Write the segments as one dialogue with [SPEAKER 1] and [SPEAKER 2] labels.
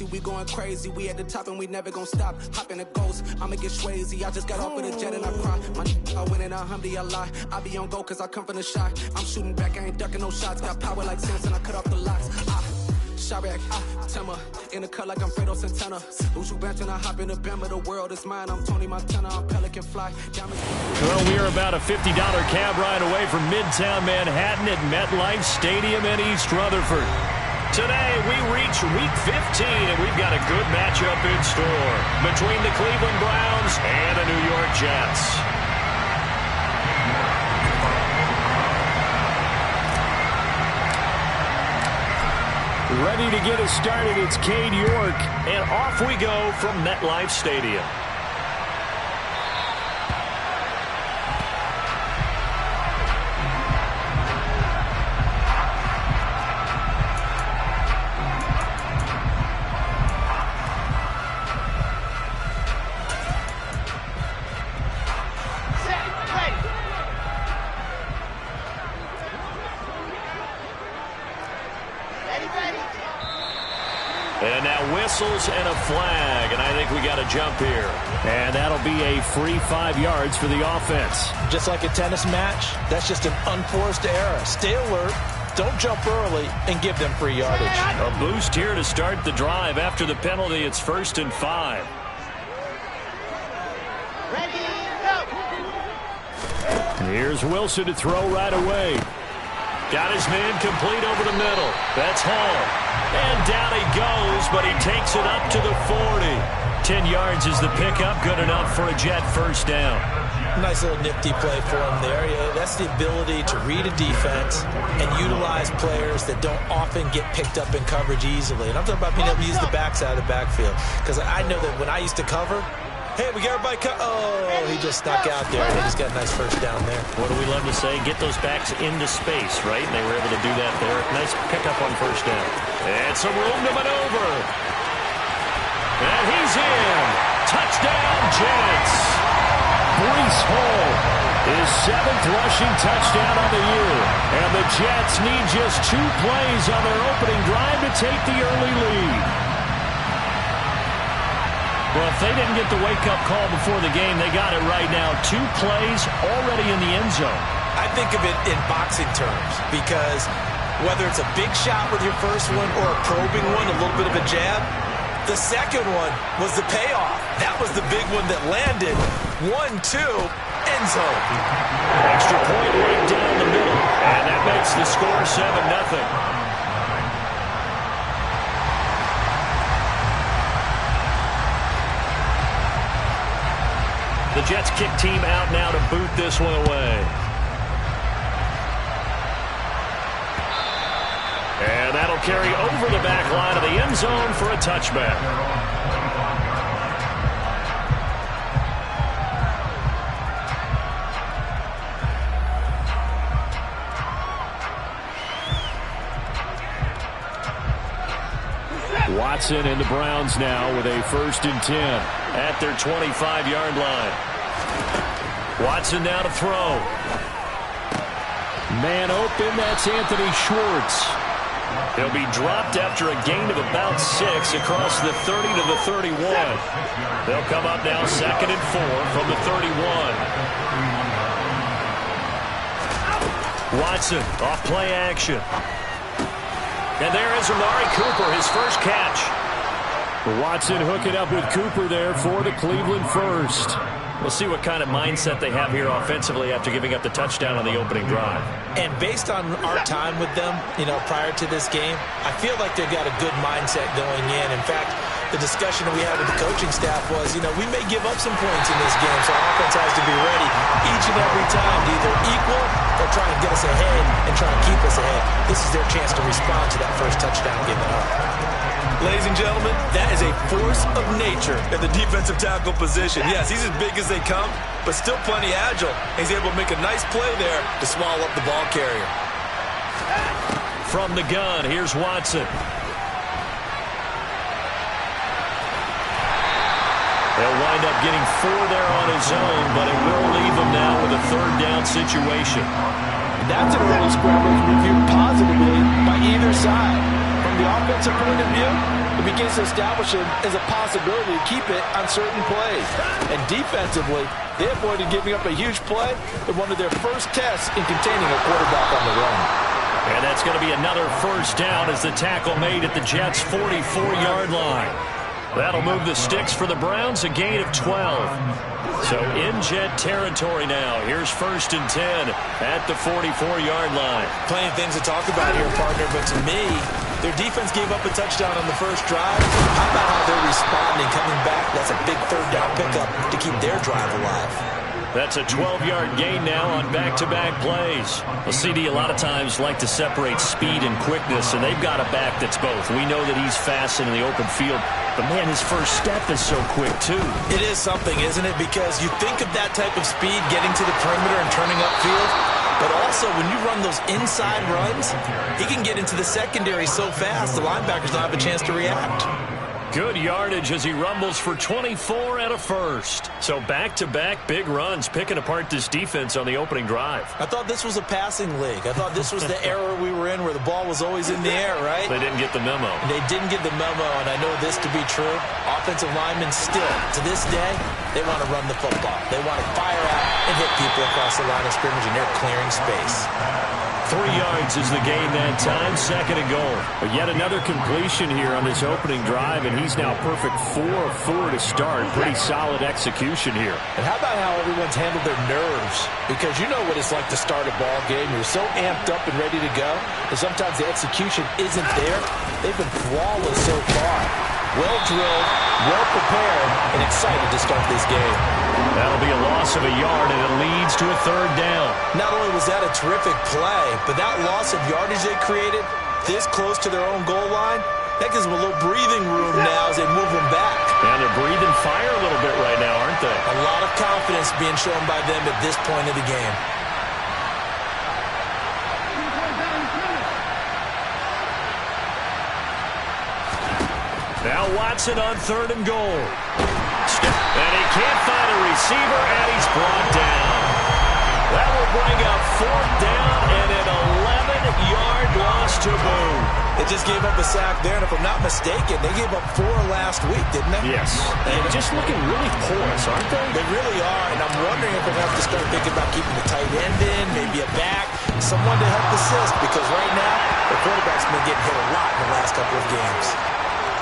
[SPEAKER 1] lazy, we going crazy. We at the top and we never gonna stop. Hop in a ghost, I'ma get swayzy. I just got off of the jet and I cry. I win in a Humvee, I lie. I be on go cause I come from the shot. I'm shooting back, I ain't ducking no shots. Got power like Samson, I cut off the locks. Chirac, Timmer, in the cut like I'm Fredo Santana. Uju Benton, I hop in the Bama, the world is mine. I'm Tony Montana, I'm Pelican Fly.
[SPEAKER 2] Well, we are about a $50 cab ride away from Midtown Manhattan at MetLife Stadium in East Rutherford. Today, we reach Week 15, and we've got a good matchup in store between the Cleveland Browns and the New York Jets. Ready to get us started, it's Cade York, and off we go from MetLife Stadium. And now whistles and a flag, and I think we got a jump here. And that'll be a free 5 yards for the offense.
[SPEAKER 3] Just like a tennis match, that's just an unforced error. Stay alert, don't jump early, and give them free yardage.
[SPEAKER 2] A boost here to start the drive. After the penalty, it's 1st and 5.
[SPEAKER 4] Ready, go!
[SPEAKER 2] And here's Wilson to throw right away. Got his man complete over the middle. That's Hall. And down he goes, but he takes it up to the 40. 10 yards is the pickup, good enough for a Jet first down.
[SPEAKER 3] Nice little nifty play for him there. Yeah, that's the ability to read a defense and utilize players that don't often get picked up in coverage easily. And I'm talking about being able to use the backside of the backfield. Because I know that when I used to cover, hey, we got everybody he just snuck out there, and he just got a nice first down there.
[SPEAKER 2] What do we love to say? Get those backs into space, right? And they were able to do that there. Nice pickup on first down. And some room to maneuver. And he's in. Touchdown, Jets. Breece Hall, his 7th rushing touchdown on the year. And the Jets need just 2 plays on their opening drive to take the early lead. Well, if they didn't get the wake-up call before the game, they got it right now. 2 plays already in the end zone.
[SPEAKER 3] I think of it in boxing terms because whether it's a big shot with your first one or a probing one, a little bit of a jab, the second one was the payoff. That was the big one that landed. 1-2, end zone.
[SPEAKER 2] Extra point right down the middle, and that makes the score 7-0. The Jets kick team out now to boot this one away. And that'll carry over the back line of the end zone for a touchback. Watson and the Browns now with a 1st and 10 at their 25-yard line. Watson now to throw. Man open, that's Anthony Schwartz. He'll be dropped after a gain of about 6 across the 30 to the 31. They'll come up now 2nd and 4 from the 31. Watson off play action. And there is Amari Cooper, his first catch. Watson hooking up with Cooper there for the Cleveland first. We'll see what kind of mindset they have here offensively after giving up the touchdown on the opening drive.
[SPEAKER 3] And based on our time with them, prior to this game, I feel like they've got a good mindset going in. In fact, the discussion that we had with the coaching staff was, we may give up some points in this game, so our offense has to be ready each and every time to either equal or try and get us ahead and try and keep us ahead. This is their chance to respond to that first touchdown given up.
[SPEAKER 5] Ladies and gentlemen, that is a force of nature at the defensive tackle position. Yes, he's as big as they come, but still plenty agile. He's able to make a nice play there to swallow up the ball carrier.
[SPEAKER 2] From the gun, here's Watson. They'll wind up getting 4 there on his own, but it will leave him now with a 3rd down situation.
[SPEAKER 3] That's an early scramble reviewed positively by either side. From the offensive point of view, it begins to establish him as a possibility to keep it on certain plays. And defensively, they avoided giving up a huge play in one of their first tests in containing a quarterback on the run.
[SPEAKER 2] And that's going to be another first down as the tackle made at the Jets' 44-yard line. That'll move the sticks for the Browns, a gain of 12. So in Jet territory now. Here's 1st and 10 at the 44-yard line.
[SPEAKER 3] Plenty of things to talk about here, partner, but to me, their defense gave up a touchdown on the first drive. How about how they're responding, coming back? That's a big third down pickup to keep their drive alive.
[SPEAKER 2] That's a 12-yard gain now on back-to-back plays. Well, CD a lot of times like to separate speed and quickness, and they've got a back that's both. We know that he's fast in the open field, but, man, his first step is so quick, too.
[SPEAKER 3] It is something, isn't it? Because you think of that type of speed getting to the perimeter and turning upfield, but also when you run those inside runs, he can get into the secondary so fast the linebackers don't have a chance to react.
[SPEAKER 2] Good yardage as he rumbles for 24 and a first. So back-to-back big runs, picking apart this defense on the opening drive.
[SPEAKER 3] I thought this was a passing league. I thought this was the era we were in where the ball was always in the air, right?
[SPEAKER 2] They didn't get the memo.
[SPEAKER 3] They didn't get the memo, and I know this to be true. Offensive linemen still, to this day, they want to run the football. They want to fire out and hit people across the line of scrimmage, and they're clearing space.
[SPEAKER 2] 3 yards is the gain that time, 2nd and goal. But yet another completion here on this opening drive, and he's now perfect 4 of 4 to start. Pretty solid execution here.
[SPEAKER 3] And how about how everyone's handled their nerves? Because you know what it's like to start a ball game. You're so amped up and ready to go, and sometimes the execution isn't there. They've been flawless so far. Well-drilled, well-prepared, and excited to start this game.
[SPEAKER 2] That'll be a loss of a yard, and it leads to a 3rd down.
[SPEAKER 3] Not only was that a terrific play, but that loss of yardage they created this close to their own goal line, that gives them a little breathing room now as they move them back.
[SPEAKER 2] And they're breathing fire a little bit right now, aren't they?
[SPEAKER 3] A lot of confidence being shown by them at this point of the game.
[SPEAKER 2] Now Watson on 3rd and goal. And he can't find a receiver, and he's brought down. That will bring up 4th down and an 11-yard loss to boot.
[SPEAKER 3] They just gave up a sack there, and if I'm not mistaken, they gave up 4 last week, didn't they?
[SPEAKER 2] Yes. And just looking really porous, aren't they?
[SPEAKER 3] They really are, and I'm wondering if they're going to have to start thinking about keeping the tight end in, maybe a back, someone to help assist, because right now, the quarterback's been getting hit a lot in the last couple of games.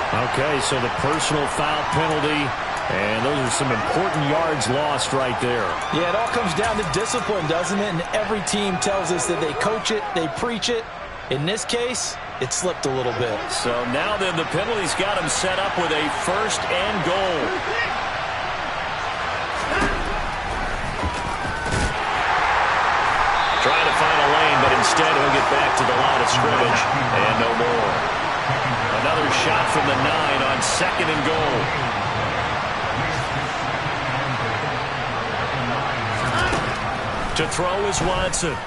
[SPEAKER 2] Okay, so the personal foul penalty, and those are some important yards lost right there.
[SPEAKER 3] Yeah, it all comes down to discipline, doesn't it? And every team tells us that they coach it, they preach it. In this case, it slipped a little bit.
[SPEAKER 2] So now then the penalty's got him set up with a 1st and goal. Trying to find a lane, but instead he'll get back to the line of scrimmage, and no more. Another shot from the 9 on 2nd and goal. To throw is Watson.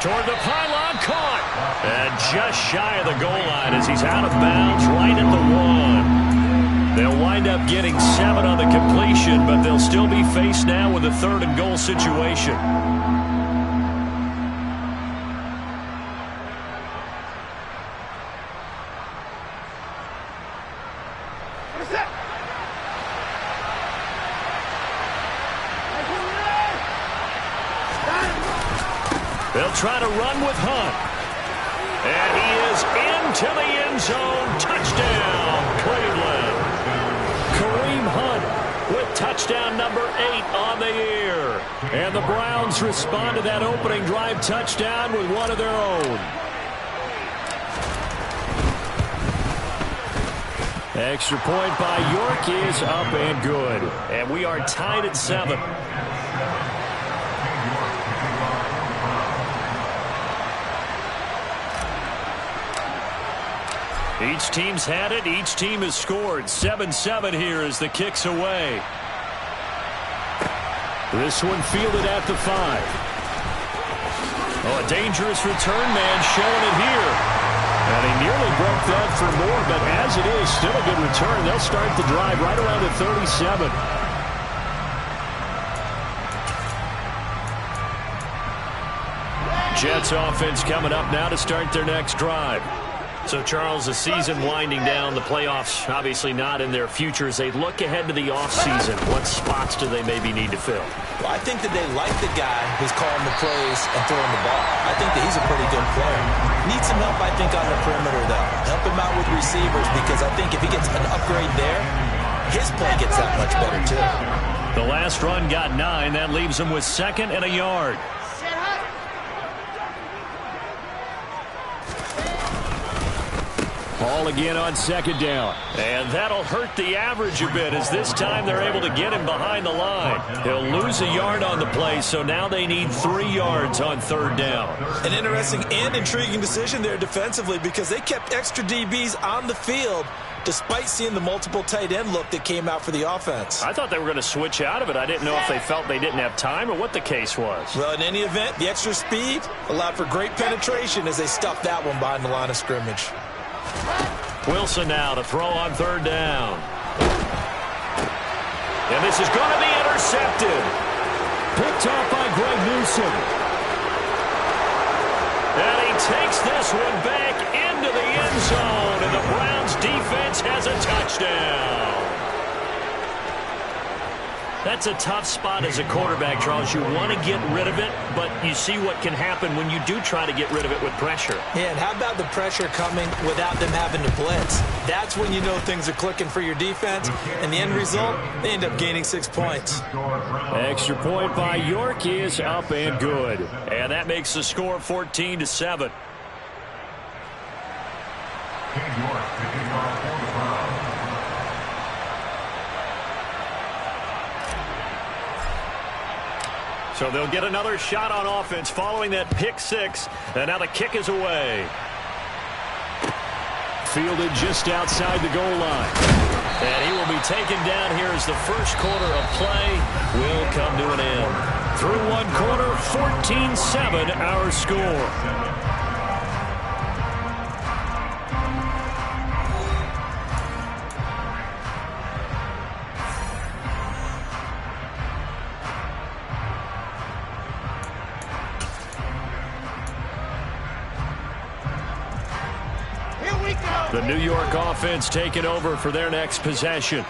[SPEAKER 2] Toward the pylon, caught. And just shy of the goal line as he's out of bounds right at the 1. They'll wind up getting 7 on the completion, but they'll still be faced now with a 3rd and goal situation. They'll try to run with Hunt. And he is into the end zone. Touchdown, Cleveland. Kareem Hunt with touchdown number 8 on the year. And the Browns respond to that opening drive touchdown with one of their own. Extra point by York is up and good. And we are tied at 7. Each team's had it. Each team has scored. 7-7 here as the kick's away. This one fielded at the 5. Oh, a dangerous return man showing it here. And he nearly broke that for more, but as it is, still a good return. They'll start the drive right around the 37. Jets offense coming up now to start their next drive. So, Charles, the season winding down, the playoffs obviously not in their future. As they look ahead to the offseason, what spots do they maybe need to fill?
[SPEAKER 3] Well, I think that they like the guy who's calling the plays and throwing the ball. I think that he's a pretty good player. Needs some help, I think, on the perimeter, though. Help him out with receivers, because I think if he gets an upgrade there, his play gets that much better, too.
[SPEAKER 2] The last run got 9. That leaves him with 2nd and a yard. Ball again on 2nd down. And that'll hurt the average a bit, as this time they're able to get him behind the line. He'll lose a yard on the play, so now they need 3 yards on 3rd down.
[SPEAKER 5] An interesting and intriguing decision there defensively, because they kept extra DBs on the field despite seeing the multiple tight end look that came out for the offense.
[SPEAKER 2] I thought they were going to switch out of it. I didn't know if they felt they didn't have time or what the case was.
[SPEAKER 5] Well, in any event, the extra speed allowed for great penetration as they stuffed that one behind the line of scrimmage.
[SPEAKER 2] Wilson now to throw on 3rd down. And this is going to be intercepted. Picked off by Greg Newsom. And he takes this one back into the end zone, and the Browns defense has a touchdown. That's a tough spot as a quarterback, Charles. You want to get rid of it, but you see what can happen when you do try to get rid of it with pressure.
[SPEAKER 3] Yeah, and how about the pressure coming without them having to blitz? That's when you know things are clicking for your defense, and the end result, they end up gaining 6 points.
[SPEAKER 2] Extra point by York is up and good. And that makes the score 14-7. So they'll get another shot on offense following that pick 6. And now the kick is away. Fielded just outside the goal line. And he will be taken down here as the first quarter of play will come to an end. Through one quarter, 14-7 our score. The New York offense taking over for their next possession.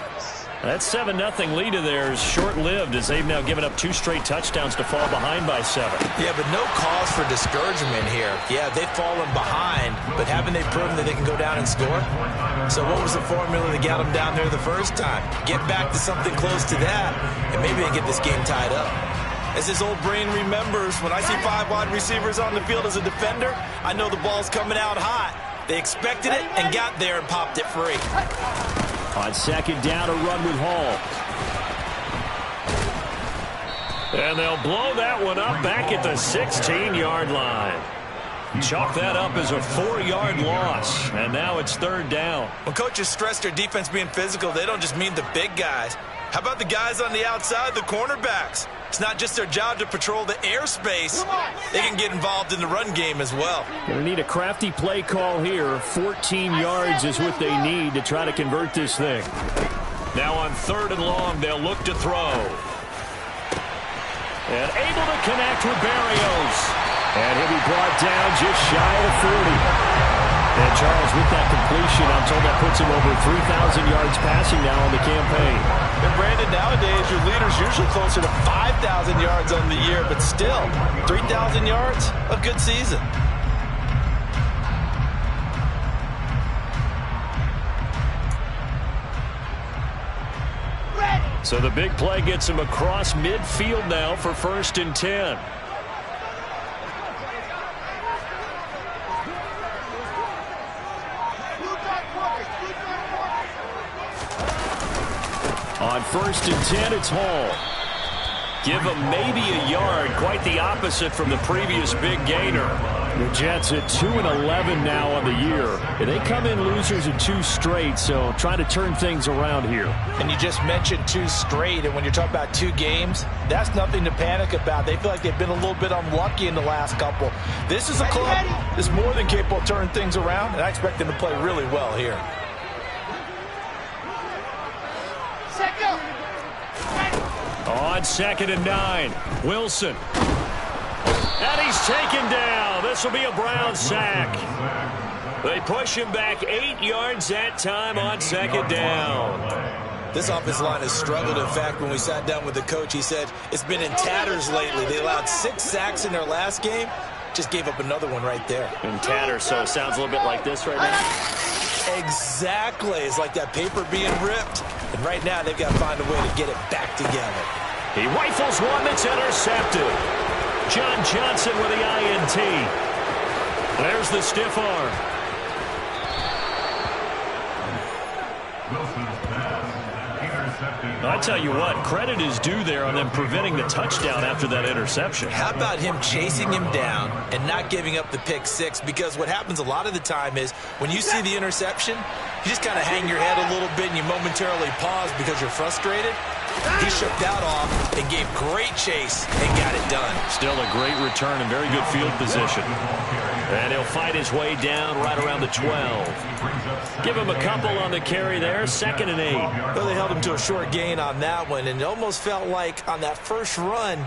[SPEAKER 2] That 7-0 lead of theirs short-lived, as they've now given up 2 straight touchdowns to fall behind by 7.
[SPEAKER 3] Yeah, but no cause for discouragement here. Yeah, they've fallen behind, but haven't they proven that they can go down and score? So what was the formula that got them down there the first time? Get back to something close to that, and maybe they get this game tied up.
[SPEAKER 5] As his old brain remembers, when I see 5 wide receivers on the field as a defender, I know the ball's coming out hot. They expected it and got there and popped it free.
[SPEAKER 2] On 2nd down, a run with Hall. And they'll blow that one up back at the 16-yard line. Chalk that up as a 4-yard loss. And now it's 3rd down.
[SPEAKER 5] When coaches stress their defense being physical, they don't just mean the big guys. How about the guys on the outside, the cornerbacks? It's not just their job to patrol the airspace. They can get involved in the run game as well.
[SPEAKER 2] Going to need a crafty play call here. 14 yards is what they need to try to convert this thing. Now on 3rd and long, they'll look to throw. And able to connect with Barrios. And he'll be brought down just shy of 40. And Charles, with that completion, I'm told that puts him over 3,000 yards passing now on the campaign.
[SPEAKER 5] And Brandon, nowadays, your leader's usually closer to 5,000 yards on the year, but still, 3,000 yards, a good season.
[SPEAKER 2] So the big play gets him across midfield now for 1st and 10. On 1st and 10, it's Hall. Give him maybe a yard, quite the opposite from the previous big gainer. The Jets at 2-11 now on the year. And they come in losers in 2 straight, so trying to turn things around here.
[SPEAKER 3] And you just mentioned 2 straight, and when you're talking about 2 games, that's nothing to panic about. They feel like they've been a little bit unlucky in the last couple. This is a club that's more than capable of turning things around, and I expect them to play really well here.
[SPEAKER 2] On 2nd and 9, Wilson. And he's taken down. This will be a Brown sack. They push him back 8 yards that time on second down.
[SPEAKER 3] This offensive line has struggled. In fact, when we sat down with the coach, he said it's been in tatters lately. They allowed 6 sacks in their last game. Just gave up another one right there.
[SPEAKER 2] In tatters, so it sounds a little bit like this right now.
[SPEAKER 3] Exactly. It's like that paper being ripped. And right now, they've got to find a way to get it back together.
[SPEAKER 2] He rifles one that's intercepted. John Johnson with the INT. There's the stiff arm. I tell you what, credit is due there on them preventing the touchdown after that interception.
[SPEAKER 3] How about him chasing him down and not giving up the pick six? Because what happens a lot of the time is when you see the interception, you just kind of hang your head a little bit and you momentarily pause because you're frustrated. He shook that off and gave great chase and got it done.
[SPEAKER 2] Still a great return and very good field position. And he'll fight his way down right around the 12. Give him a couple on the carry there, 2nd and 8.
[SPEAKER 3] Well, they held him to a short gain on that one, and it almost felt like on that first run,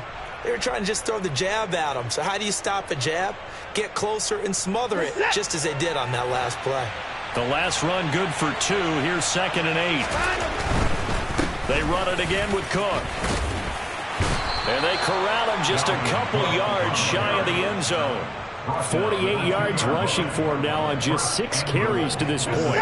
[SPEAKER 3] they were trying to just throw the jab at him. So how do you stop a jab? Get closer and smother it, just as they did on that last play.
[SPEAKER 2] The last run good for 2. Here's 2nd and 8. They run it again with Cook. And they corral him just a couple yards shy of the end zone. 48 yards rushing for him now on just 6 carries to this point.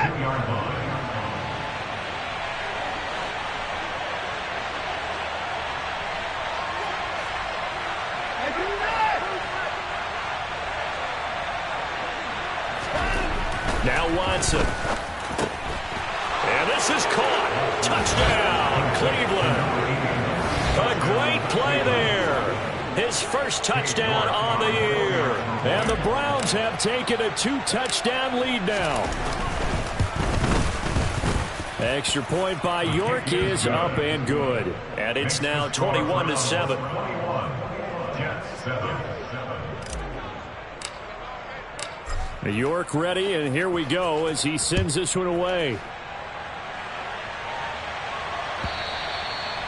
[SPEAKER 2] Now Watson. And this is caught. Touchdown, Cleveland. A great play there. His first touchdown on the year. And the Browns have taken a 2-touchdown lead now. Extra point by York is up and good. And it's now 21-7. York ready, and here we go as he sends this one away.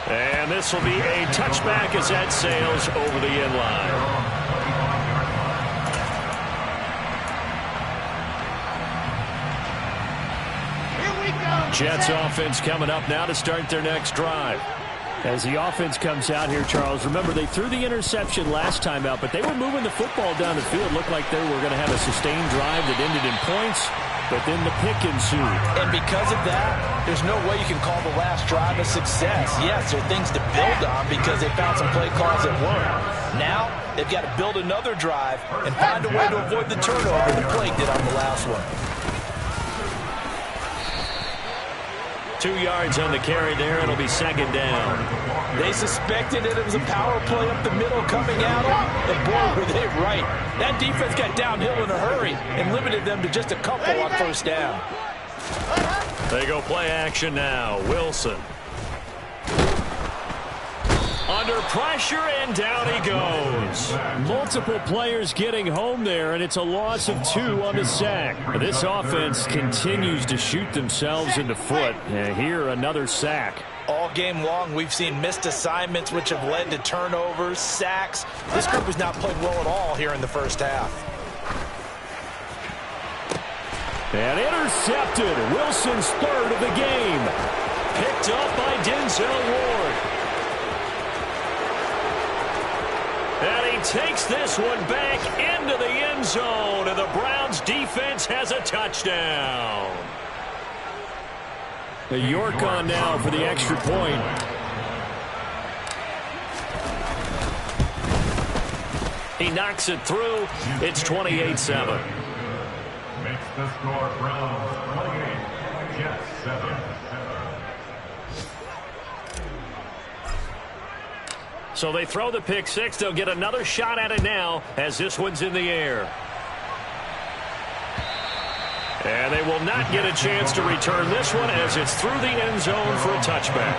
[SPEAKER 2] And this will be a touchback as that sails over the end line. Jets offense coming up now to start their next drive. As the offense comes out here, Charles, remember they threw the interception last time out, but they were moving the football down the field. Looked like they were going to have a sustained drive that ended in points, but then the pick ensued.
[SPEAKER 3] And because of that, there's no way you can call the last drive a success. Yes, there are things to build on because they found some play calls that worked. Now, they've got to build another drive and find a way to avoid the turnover the play did on the last one.
[SPEAKER 2] 2 yards on the carry there. It'll be 2nd down.
[SPEAKER 3] They suspected it was a power play up the middle coming at them, and boy, were they right. That defense got downhill in a hurry and limited them to just a couple on first down.
[SPEAKER 2] They go play action now. Wilson. Under pressure, and down he goes. Multiple players getting home there, and it's a loss of 2 on the sack. This offense continues to shoot themselves in the foot. And here, another sack.
[SPEAKER 3] All game long, we've seen missed assignments, which have led to turnovers, sacks. This group has not played well at all here in the first half.
[SPEAKER 2] And intercepted. Wilson's 3rd of the game. Picked up by Denzel Ward. And he takes this one back into the end zone, and the Browns defense has a touchdown. The York on now for the extra point. He knocks it through. It's 28-7.
[SPEAKER 4] Makes the score Browns 28, Jets 7.
[SPEAKER 2] So they throw the pick six. They'll get another shot at it now as this one's in the air. And they will not get a chance to return this one as it's through the end zone for a touchback.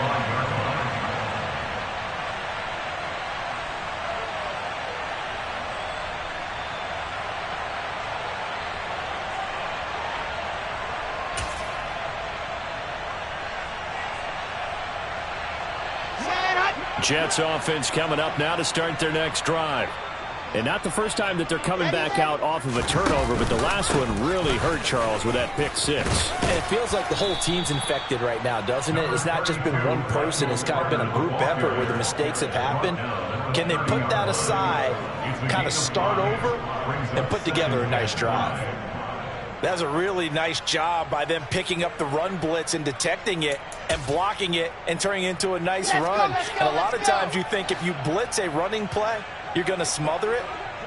[SPEAKER 2] Jets offense coming up now to start their next drive. And not the first time that they're coming back out off of a turnover, but the last one really hurt Charles with that pick six.
[SPEAKER 3] And it feels like the whole team's infected right now, doesn't it? It's not just been one person. It's kind of been a group effort where the mistakes have happened. Can they put that aside, kind of start over, and put together a nice drive? That was a really nice job by them picking up the run blitz and detecting it and blocking it and turning it into a nice run. And a lot of times you think if you blitz a running play, you're going to smother it.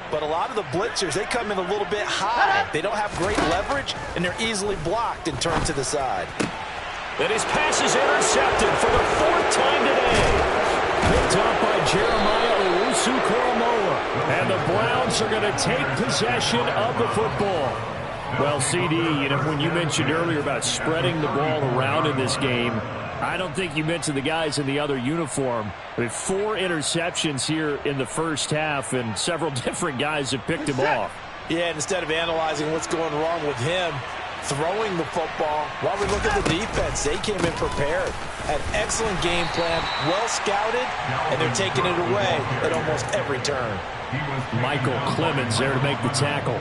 [SPEAKER 3] But a lot of the blitzers, they come in a little bit high. They don't have great leverage, and they're easily blocked and turned to the side.
[SPEAKER 2] And his pass is intercepted for the fourth time today. Picked up by Jeremiah Owusu-Koramoah. And the Browns are going to take possession of the football. Well, CD, you know, when you mentioned earlier about spreading the ball around in this game, I don't think you mentioned the guys in the other uniform. With 4 interceptions here in the first half, and several different guys have picked him off.
[SPEAKER 3] Yeah, and instead of analyzing what's going wrong with him, throwing the football, while we look at the defense, they came in prepared. Had excellent game plan, well scouted, and they're taking it away at almost every turn.
[SPEAKER 2] Michael Clemens there to make the tackle.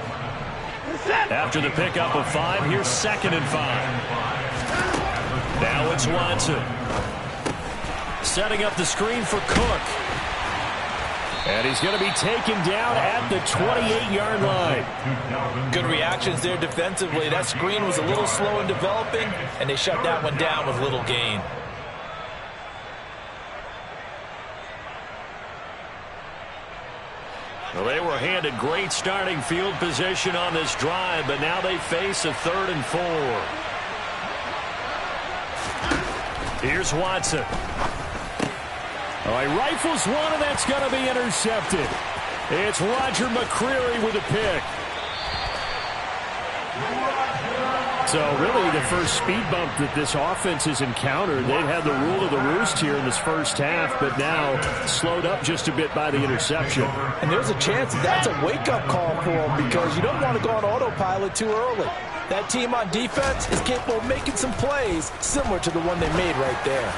[SPEAKER 2] After the pickup of 5, here's 2nd and 5. Now it's Watson. Setting up the screen for Cook. And he's going to be taken down at the 28-yard line.
[SPEAKER 3] Good reactions there defensively. That screen was a little slow in developing, and they shut that one down with little gain.
[SPEAKER 2] Well, they were handed great starting field position on this drive, but now they face a 3rd and 4. Here's Watson. Oh, he rifles one, and that's going to be intercepted. It's Roger McCreary with a pick. So really the first speed bump that this offense has encountered. They've had the rule of the roost here in this first half, but now slowed up just a bit by the interception.
[SPEAKER 3] And there's a chance that's a wake-up call for them, because you don't want to go on autopilot too early. That team on defense is capable of making some plays similar to the one they made right there.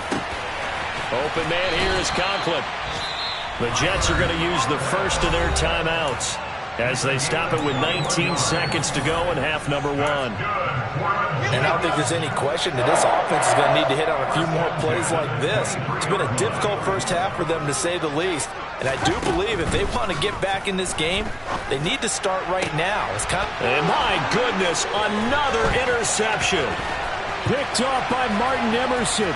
[SPEAKER 2] Open man here is Conklin. The Jets are going to use the first of their timeouts as they stop it with 19 seconds to go in half number 1.
[SPEAKER 3] And I don't think there's any question that this offense is going to need to hit on a few more plays like this. It's been a difficult first half for them, to say the least. And I do believe if they want to get back in this game, they need to start right now.
[SPEAKER 2] And my goodness, another interception. Picked off by Martin Emerson.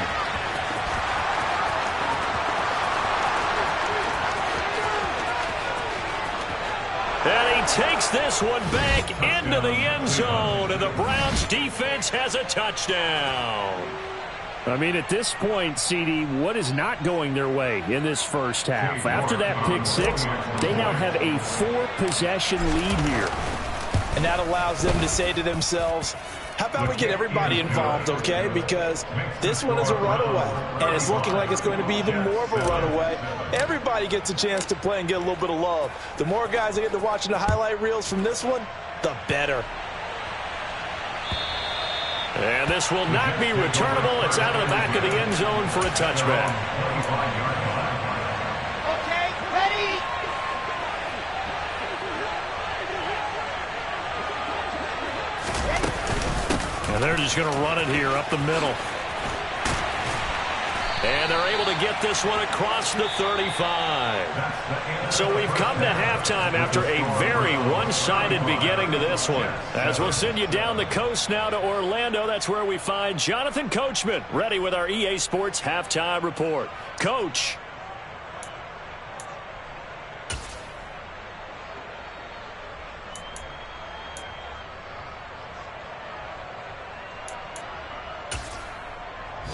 [SPEAKER 2] And he takes this one back into the end zone, and the Browns defense has a touchdown. I mean, at this point, CD, what is not going their way in this first half? After that pick six, they now have a 4-possession lead here.
[SPEAKER 3] And that allows them to say to themselves, how about we get everybody involved, okay? Because this one is a runaway, and it's looking like it's going to be even more of a runaway. Everybody gets a chance to play and get a little bit of love. The more guys that get to watching the highlight reels from this one, the better.
[SPEAKER 2] And this will not be returnable. It's out of the back of the end zone for a touchback.
[SPEAKER 6] Okay, ready?
[SPEAKER 2] And they're just going to run it here up the middle. And they're able to get this one across the 35. So we've come to halftime after a very one-sided beginning to this one. As we'll send you down the coast now to Orlando, that's where we find Jonathan Coachman ready with our EA Sports Halftime Report. Coach.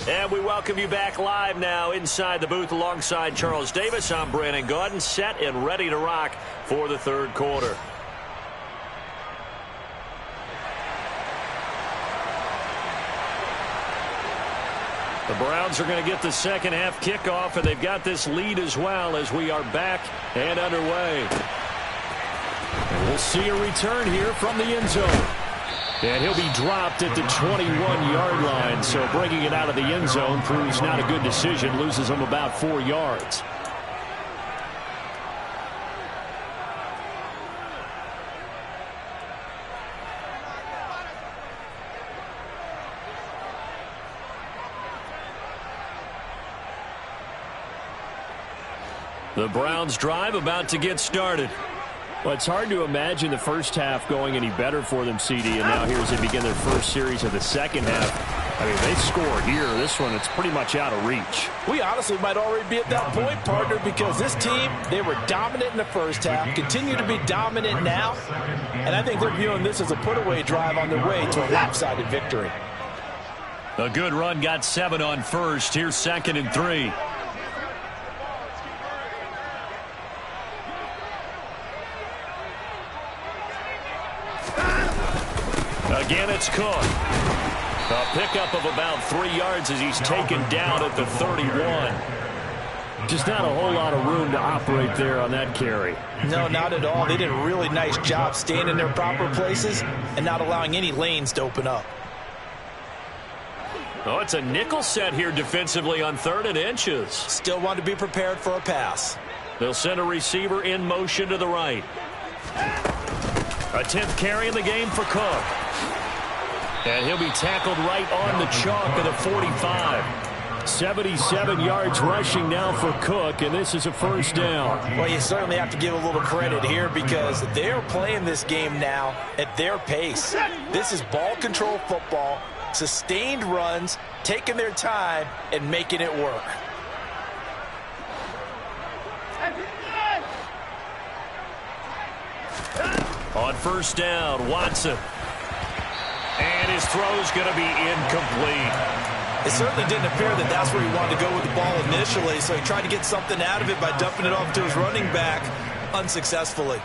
[SPEAKER 2] And we welcome you back live now inside the booth alongside Charles Davis. I'm Brandon Gaudin, set and ready to rock for the third quarter. The Browns are going to get the second half kickoff, and they've got this lead as well as we are back and underway. And we'll see a return here from the end zone. And he'll be dropped at the 21-yard line, so bringing it out of the end zone proves not a good decision, loses him about 4 yards. The Browns drive about to get started.
[SPEAKER 7] Well, it's hard to imagine the first half going any better for them, CD, and now here as they begin their first series of the second half. I mean, they score here. This one, it's pretty much out of reach.
[SPEAKER 3] We honestly might already be at that point, partner, because this team, they were dominant in the first half, continue to be dominant now, and I think they're viewing this as a put-away drive on their way to a lopsided victory.
[SPEAKER 2] A good run got 7 on first. Here's 2nd and 3. Again, it's Cook. A pickup of about 3 yards as he's taken down at the 31.
[SPEAKER 7] Just not a whole lot of room to operate there on that carry.
[SPEAKER 3] No, not at all. They did a really nice job staying in their proper places and not allowing any lanes to open up.
[SPEAKER 2] Oh, it's a nickel set here defensively on 3rd and inches.
[SPEAKER 3] Still want to be prepared for a pass.
[SPEAKER 2] They'll send a receiver in motion to the right. A 10th carry in the game for Cook. And he'll be tackled right on the chalk of the 45. 77 yards rushing now for Cook, and this is a first down.
[SPEAKER 3] Well, you certainly have to give a little credit here because they're playing this game now at their pace. This is ball control football, sustained runs, taking their time, and making it work.
[SPEAKER 2] On first down, Watson. And his throw's going to be incomplete.
[SPEAKER 3] It certainly didn't appear that that's where he wanted to go with the ball initially, so he tried to get something out of it by dumping it off to his running back unsuccessfully.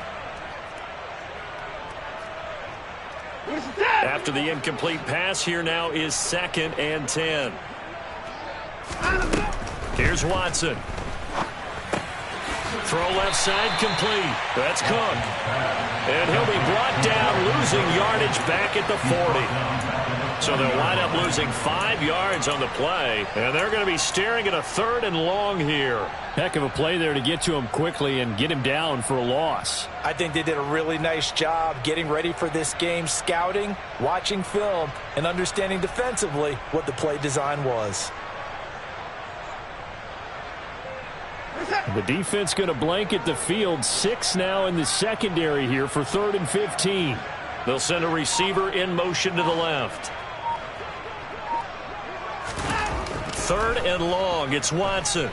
[SPEAKER 2] After the incomplete pass, here now is 2nd and 10. Here's Watson. Throw left side complete. That's Cook. And he'll be brought down, losing yardage back at the 40. So they'll wind up losing 5 yards on the play. And they're going to be staring at a 3rd and long here.
[SPEAKER 7] Heck of a play there to get to him quickly and get him down for a loss.
[SPEAKER 3] I think they did a really nice job getting ready for this game, scouting, watching film, and understanding defensively what the play design was.
[SPEAKER 7] The defense going to blanket the field. 6 now in the secondary here for 3rd and 15.
[SPEAKER 2] They'll send a receiver in motion to the left. 3rd and long. It's Watson.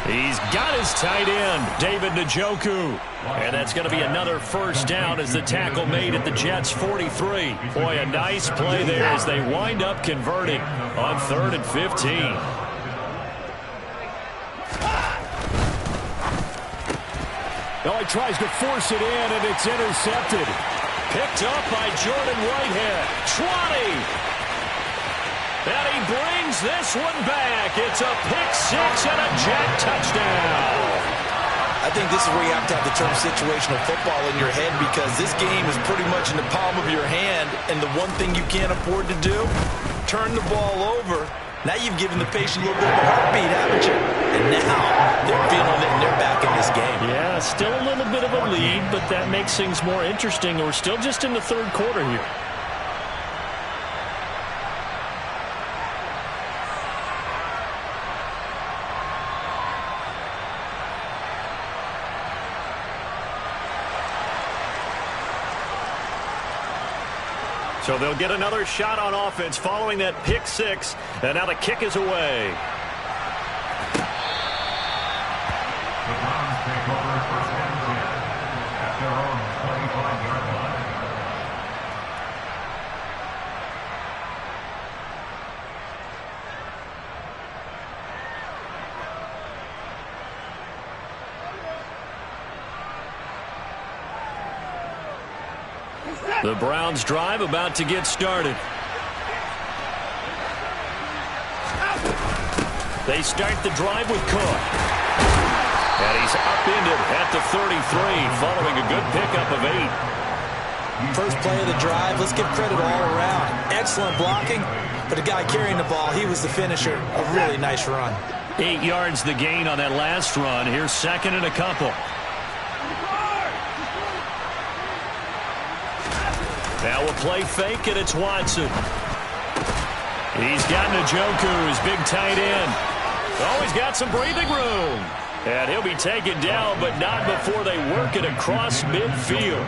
[SPEAKER 2] He's got his tight end, David Njoku. And that's going to be another first down as the tackle made at the Jets' 43. Boy, a nice play there as they wind up converting on 3rd and 15.
[SPEAKER 7] Oh, he tries to force it in, and it's intercepted.
[SPEAKER 2] Picked up by Jordan Whitehead. 20. And he brings this one back. It's a pick-6 and a Jet touchdown.
[SPEAKER 3] I think this is where you have to have the term situational football in your head because this game is pretty much in the palm of your hand, and the one thing you can't afford to do, turn the ball over. Now you've given the patient a little bit of a heartbeat, haven't you? And now they're feeling it and they're back in this game.
[SPEAKER 7] Yeah, still a little bit of a lead, but that makes things more interesting. We're still just in the 3rd quarter here.
[SPEAKER 2] So they'll get another shot on offense following that pick-6, and now the kick is away.
[SPEAKER 4] The Browns take over 1st and 10 at their own 25-yard line.
[SPEAKER 2] The Browns drive about to get started. They start the drive with Cook. And he's upended at the 33 following a good pickup of 8.
[SPEAKER 3] First play of the drive, let's give credit all around. Excellent blocking, but the guy carrying the ball, he was the finisher. A really nice run.
[SPEAKER 2] 8 yards the gain on that last run. Here's 2nd and a couple. Now a play fake, and it's Watson. He's got Njoku, his big tight end.
[SPEAKER 7] Oh, he's got some breathing room. And he'll be taken down, but not before they work it across midfield.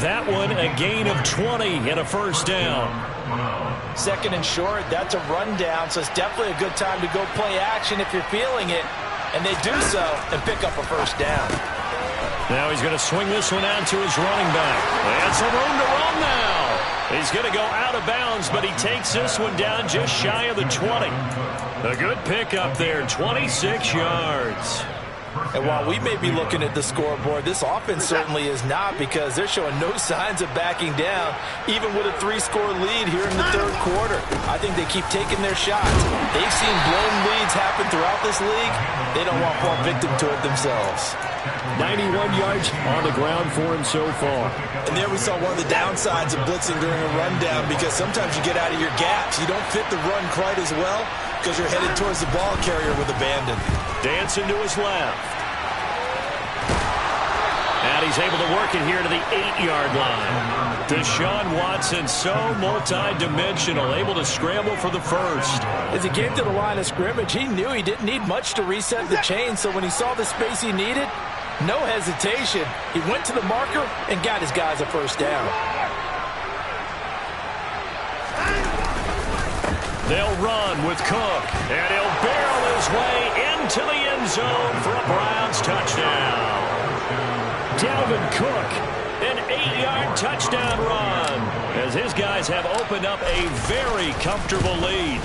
[SPEAKER 7] That one, a gain of 20 and a first down.
[SPEAKER 3] Second and short, that's a rundown, so it's definitely a good time to go play action if you're feeling it. And they do so and pick up a first down.
[SPEAKER 7] Now he's going to swing this one out to his running back. And some room to run now. He's going to go out of bounds, but he takes this one down just shy of the 20. A good pickup there, 26 yards.
[SPEAKER 3] And while we may be looking at the scoreboard, this offense certainly is not, because they're showing no signs of backing down, even with a 3-score lead here in the third quarter. I think they keep taking their shots. They've seen blown leads happen throughout this league. They don't want to fall victim to it themselves.
[SPEAKER 7] 91 yards on the ground for him so far.
[SPEAKER 3] And there we saw one of the downsides of blitzing during a rundown, because sometimes you get out of your gaps. You don't fit the run quite as well because you're headed towards the ball carrier with abandon.
[SPEAKER 7] Dancing to his left. And he's able to work it here to the 8-yard line. Deshaun Watson, so multi-dimensional, able to scramble for the first.
[SPEAKER 3] As he came to the line of scrimmage, he knew he didn't need much to reset the chain, so when he saw the space he needed, no hesitation. He went to the marker and got his guys a first down.
[SPEAKER 7] They'll run with Cook, and he'll barrel his way into the end zone for a Browns touchdown. Dalvin Cook, an 8-yard touchdown run, as his guys have opened up a very comfortable lead.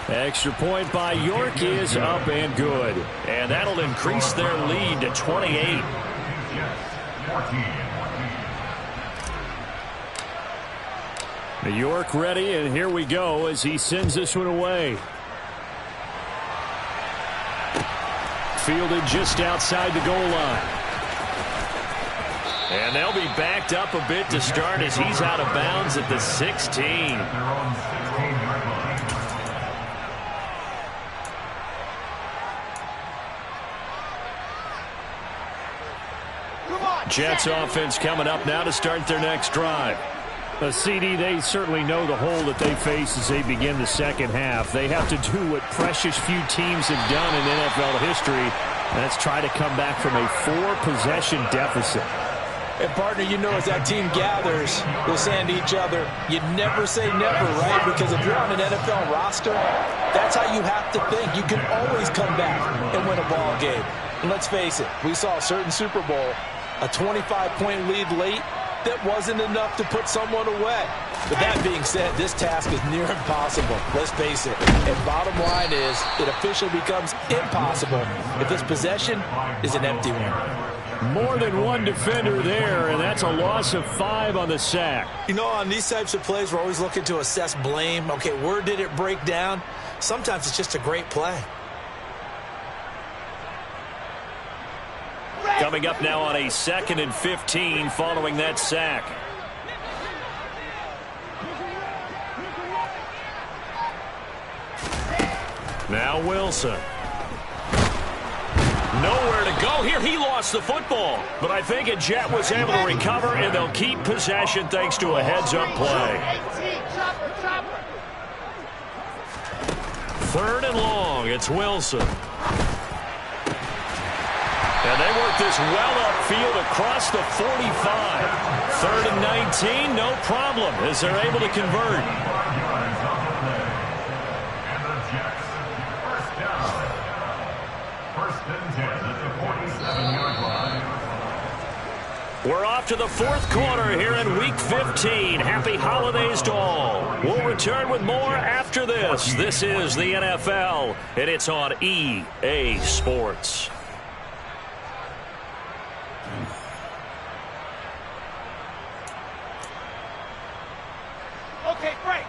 [SPEAKER 7] Extra point by York is up and good, and that'll increase their lead to 28. York ready, and here we go as he sends this one away. Fielded just outside the goal line. And they'll be backed up a bit to start as he's out of bounds at the 16. Jets offense coming up now to start their next drive. CD, they certainly know the hole that they face as they begin the second half. They have to do what precious few teams have done in NFL history. That's try to come back from a 4-possession deficit.
[SPEAKER 3] And, partner, you know, as that team gathers, they're saying to each other, you never say never, right? Because if you're on an NFL roster, that's how you have to think. You can always come back and win a ball game. And let's face it, we saw a certain Super Bowl, a 25-point lead late, that wasn't enough to put someone away. But that being said, this task is near impossible. Let's face it. And bottom line is, it officially becomes impossible if this possession is an empty one.
[SPEAKER 7] More than one defender there, and that's a loss of 5 on the sack.
[SPEAKER 3] You know, on these types of plays, we're always looking to assess blame. Okay, where did it break down? Sometimes it's just a great play.
[SPEAKER 7] Coming up now on a 2nd and 15 following that sack. Now Wilson. Nowhere to go here. He lost the football. But I think a Jet was able to recover, and they'll keep possession thanks to a heads-up play. 3rd and long. It's Wilson. And they work this well upfield across the 45. 3rd and 19, no problem, as they're able to convert. We're off to the 4th quarter here in Week 15. Happy holidays to all. We'll return with more after this. This is the NFL, and it's on EA Sports.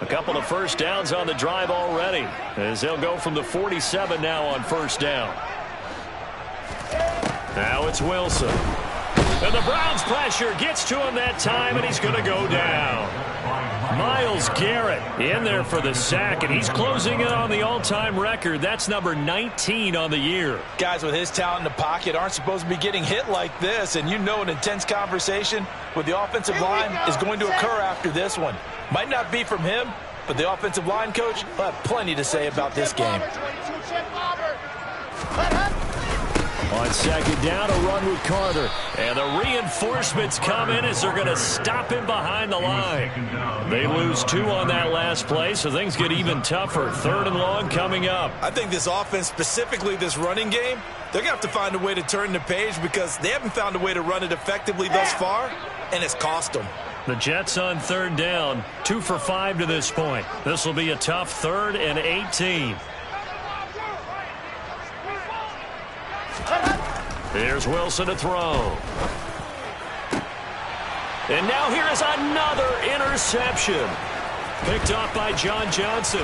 [SPEAKER 7] A couple of first downs on the drive already, as they'll go from the 47 now on first down. Now it's Wilson. And the Browns pressure gets to him that time, and he's going to go down. Myles Garrett in there for the sack, and he's closing in on the all-time record. That's number 19 on the year.
[SPEAKER 3] Guys with his talent in the pocket aren't supposed to be getting hit like this, and you know an intense conversation with the offensive line is going to occur after this one. Might not be from him, but the offensive line coach will have plenty to say about this game.
[SPEAKER 7] On second down, a run with Carter. And the reinforcements come in as they're going to stop him behind the line. They lose 2 on that last play, so things get even tougher. 3rd and long coming up.
[SPEAKER 5] I think this offense, specifically this running game, they're going to have to find a way to turn the page because they haven't found a way to run it effectively thus far, and it's cost them.
[SPEAKER 7] The Jets on 3rd down, 2 for 5 to this point. This will be a tough 3rd and 18. Here's Wilson to throw. And now here is another interception. Picked off by John Johnson.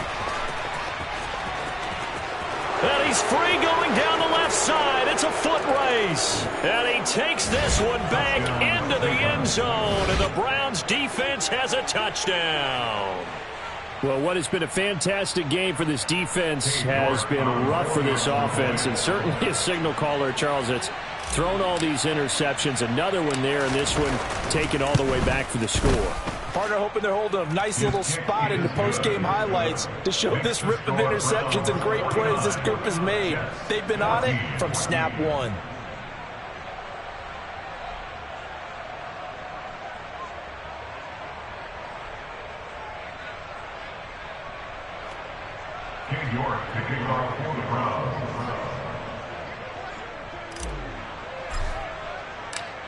[SPEAKER 7] And he's free going down the left side. It's a foot race. And he takes this one back into the end zone. And the Browns defense has a touchdown. Well, what has been a fantastic game for this defense has been rough for this offense, and certainly a signal caller, Charles, that's thrown all these interceptions. Another one there, and this one taken all the way back for the score.
[SPEAKER 3] Partner hoping they're holding a nice little spot in the post-game highlights to show this rip of interceptions and great plays this group has made. They've been on it from snap 1.
[SPEAKER 4] York to kick off for the Browns.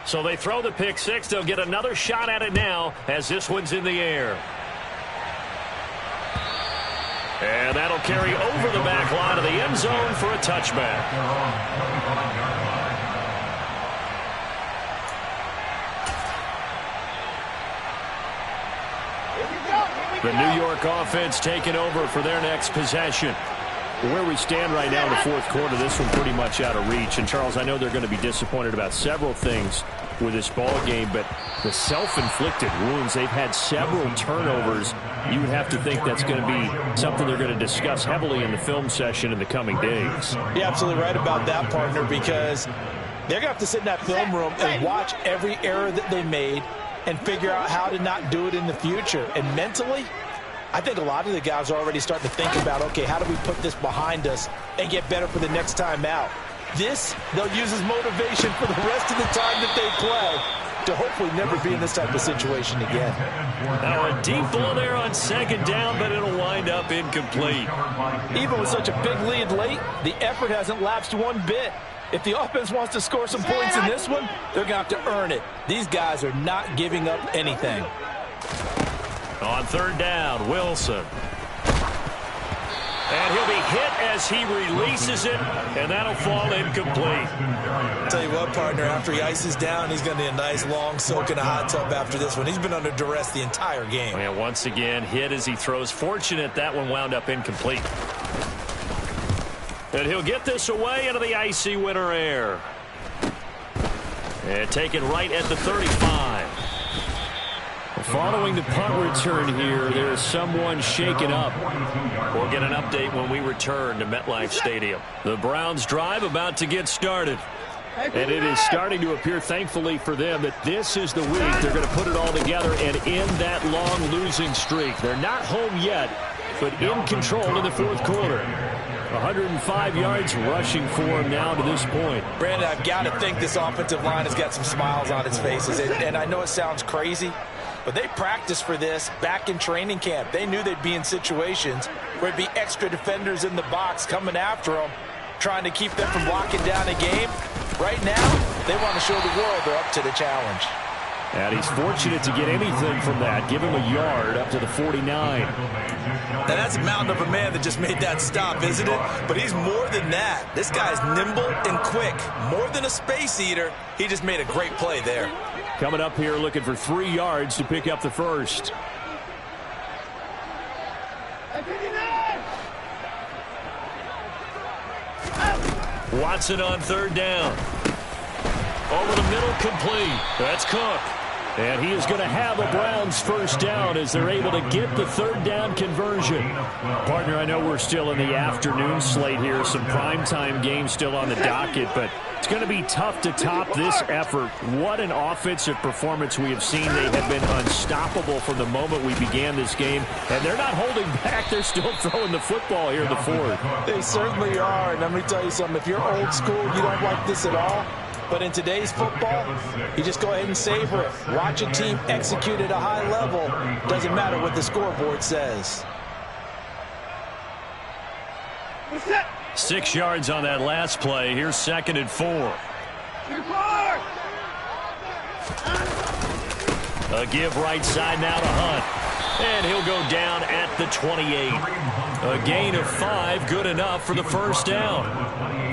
[SPEAKER 7] So they throw the pick 6. They'll get another shot at it now as this one's in the air. And that'll carry over the back line of the end zone for a touchback. The New York offense taking over for their next possession. Where we stand right now in the 4th quarter, this one pretty much out of reach. And, Charles, I know they're going to be disappointed about several things with this ball game, but the self-inflicted wounds, they've had several turnovers. You would have to think that's going to be something they're going to discuss heavily in the film session in the coming days.
[SPEAKER 3] You're absolutely right about that, partner, because they're going to have to sit in that film room and watch every error that they made and figure out how to not do it in the future. And mentally, I think a lot of the guys are already starting to think about, okay, how do we put this behind us and get better for the next time out? This, they'll use as motivation for the rest of the time that they play to hopefully never be in this type of situation again.
[SPEAKER 7] Now a deep ball there on second down, but it'll wind up incomplete.
[SPEAKER 3] Even with such a big lead late, the effort hasn't lapsed one bit. If the offense wants to score some points in this one, they're going to have to earn it. These guys are not giving up anything.
[SPEAKER 7] On third down, Wilson. And he'll be hit as he releases it, and that'll fall incomplete.
[SPEAKER 5] Tell you what, partner, after he ices down, he's going to need a nice long soak in a hot tub after this one. He's been under duress the entire game.
[SPEAKER 7] And once again, hit as he throws. Fortunate that one wound up incomplete. And he'll get this away into the icy winter air. And taken right at the 35. Following the punt return here, there is someone shaken up. We'll get an update when we return to MetLife Stadium. The Browns drive about to get started. And it is starting to appear, thankfully for them, that this is the week they're going to put it all together and end that long losing streak. They're not home yet, but in control in the fourth quarter. 105 yards rushing for him now to this point.
[SPEAKER 3] Brandon, I've got to think this offensive line has got some smiles on its faces. And I know it sounds crazy, but they practiced for this back in training camp. They knew they'd be in situations where it'd be extra defenders in the box coming after them, trying to keep them from locking down a game. Right now, they want to show the world they're up to the challenge.
[SPEAKER 7] And he's fortunate to get anything from that. Give him a yard up to the 49.
[SPEAKER 5] Now that's a mountain of a man that just made that stop, isn't it? But he's more than that. This guy's nimble and quick. More than a space eater, he just made a great play there.
[SPEAKER 7] Coming up here looking for 3 yards to pick up the first. Watson on third down. Over the middle, complete. That's Cook. And he is going to have a Browns first down as they're able to get the third down conversion. Partner, I know we're still in the afternoon slate here. Some primetime games still on the docket, but it's going to be tough to top this effort. What an offensive performance we have seen. They have been unstoppable from the moment we began this game, and they're not holding back. They're still throwing the football here in the fourth.
[SPEAKER 3] They certainly are, and let me tell you something. If you're old school, you don't like this at all. But in today's football, you just go ahead and savor it. Watch a team execute at a high level. Doesn't matter what the scoreboard says.
[SPEAKER 7] 6 yards on that last play. Here's 2nd and 4. A give right side now to Hunt. And he'll go down at the 28. A gain of 5, good enough for the first down.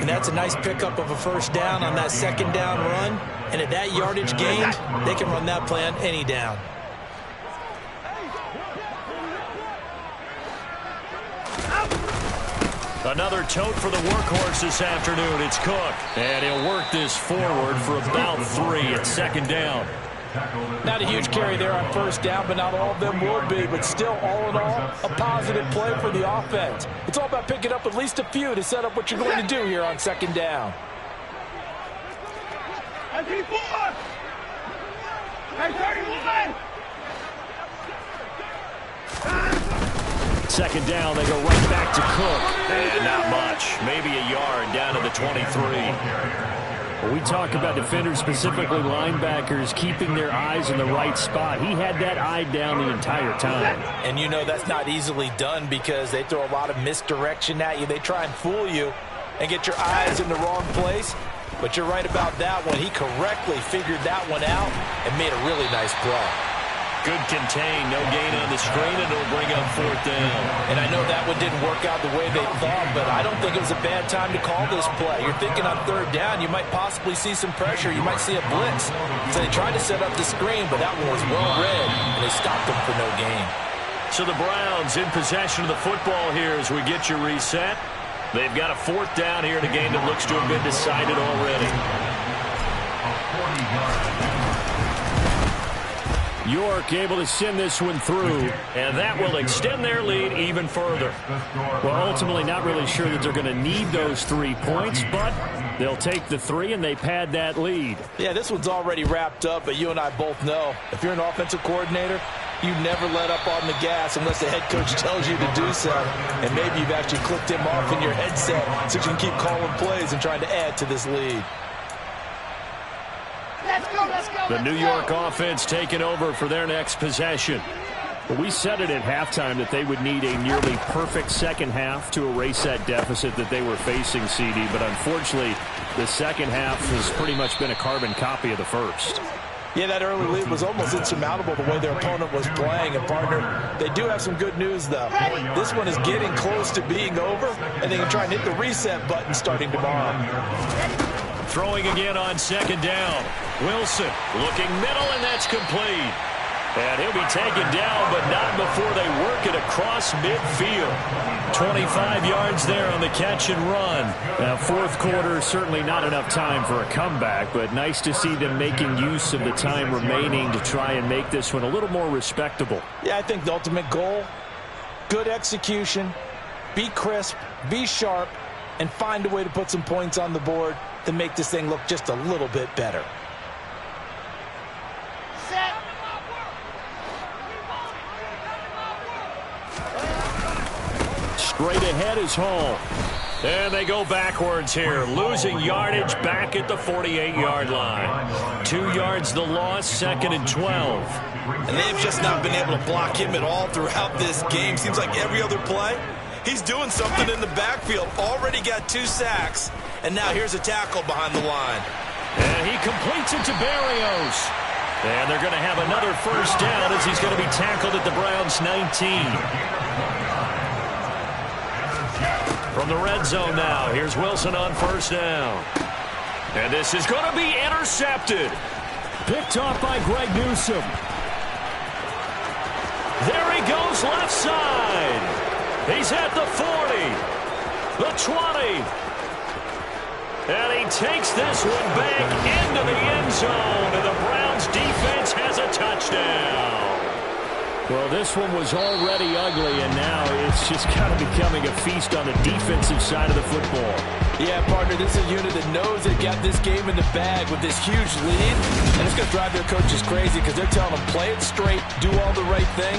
[SPEAKER 3] And that's a nice pickup of a first down on that second down run. And at that yardage gained, they can run that play on any down.
[SPEAKER 7] Another tote for the workhorse this afternoon. It's Cook. And he'll work this forward for about 3 at 2nd down.
[SPEAKER 3] Not a huge carry there on first down, but not all of them will be. But still, all in all, a positive play for the offense. It's all about picking up at least a few to set up what you're going to do here on 2nd down.
[SPEAKER 7] Second down, they go right back to Cook. And not much. Maybe a yard down to the 23. Well, we talk about defenders, specifically linebackers, keeping their eyes in the right spot. He had that eye down the entire time.
[SPEAKER 3] And you know that's not easily done because they throw a lot of misdirection at you. They try and fool you and get your eyes in the wrong place. But you're right about that one. He correctly figured that one out and made a really nice play.
[SPEAKER 7] Good contain, no gain on the screen, and it'll bring up 4th down.
[SPEAKER 3] And I know that one didn't work out the way they thought, but I don't think it was a bad time to call this play. You're thinking on 3rd down, you might possibly see some pressure. You might see a blitz. So they tried to set up the screen, but that one was well read, and they stopped them for no gain.
[SPEAKER 7] So the Browns in possession of the football here as we get your reset. They've got a 4th down here in a game that looks to have been decided already. York able to send this one through, and that will extend their lead even further. Well, ultimately not really sure that they're going to need those 3 points, but they'll take the 3 and they pad that lead.
[SPEAKER 3] Yeah, this one's already wrapped up, but you and I both know if you're an offensive coordinator, you never let up on the gas unless the head coach tells you to do so. And maybe you've actually clicked him off in your headset so you can keep calling plays and trying to add to this lead.
[SPEAKER 7] The New York offense taking over for their next possession. Well, we said it at halftime that they would need a nearly perfect second half to erase that deficit that they were facing, CD. But unfortunately, the second half has pretty much been a carbon copy of the first.
[SPEAKER 3] Yeah, that early lead was almost insurmountable the way their opponent was playing. And, partner, they do have some good news, though. This one is getting close to being over, and they can try and hit the reset button starting tomorrow.
[SPEAKER 7] Throwing again on 2nd down. Wilson looking middle, and that's complete. And he'll be taken down, but not before they work it across midfield. 25 yards there on the catch and run. Now, 4th quarter, certainly not enough time for a comeback, but nice to see them making use of the time remaining to try and make this one a little more respectable.
[SPEAKER 3] Yeah, I think the ultimate goal, good execution, be crisp, be sharp, and find a way to put some points on the board to make this thing look just a little bit better.
[SPEAKER 7] Straight ahead is Hall. And they go backwards here, losing yardage back at the 48-yard line. 2 yards the loss, 2nd and 12.
[SPEAKER 5] And they've just not been able to block him at all throughout this game. Seems like every other play, he's doing something in the backfield. Already got 2 sacks, and now here's a tackle behind the line.
[SPEAKER 7] And he completes it to Barrios. And they're going to have another first down as he's going to be tackled at the Browns' 19. From the red zone now, here's Wilson on first down. And this is going to be intercepted. Picked off by Greg Newsome. There he goes left side. He's at the 40, the 20, And he takes this one back into the end zone, and the Browns defense has a touchdown. Well, this one was already ugly, and now it's just kind of becoming a feast on the defensive side of the football.
[SPEAKER 5] Yeah, partner, this is a unit that knows they got this game in the bag with this huge lead, and it's going to drive their coaches crazy because they're telling them play it straight, do all the right things.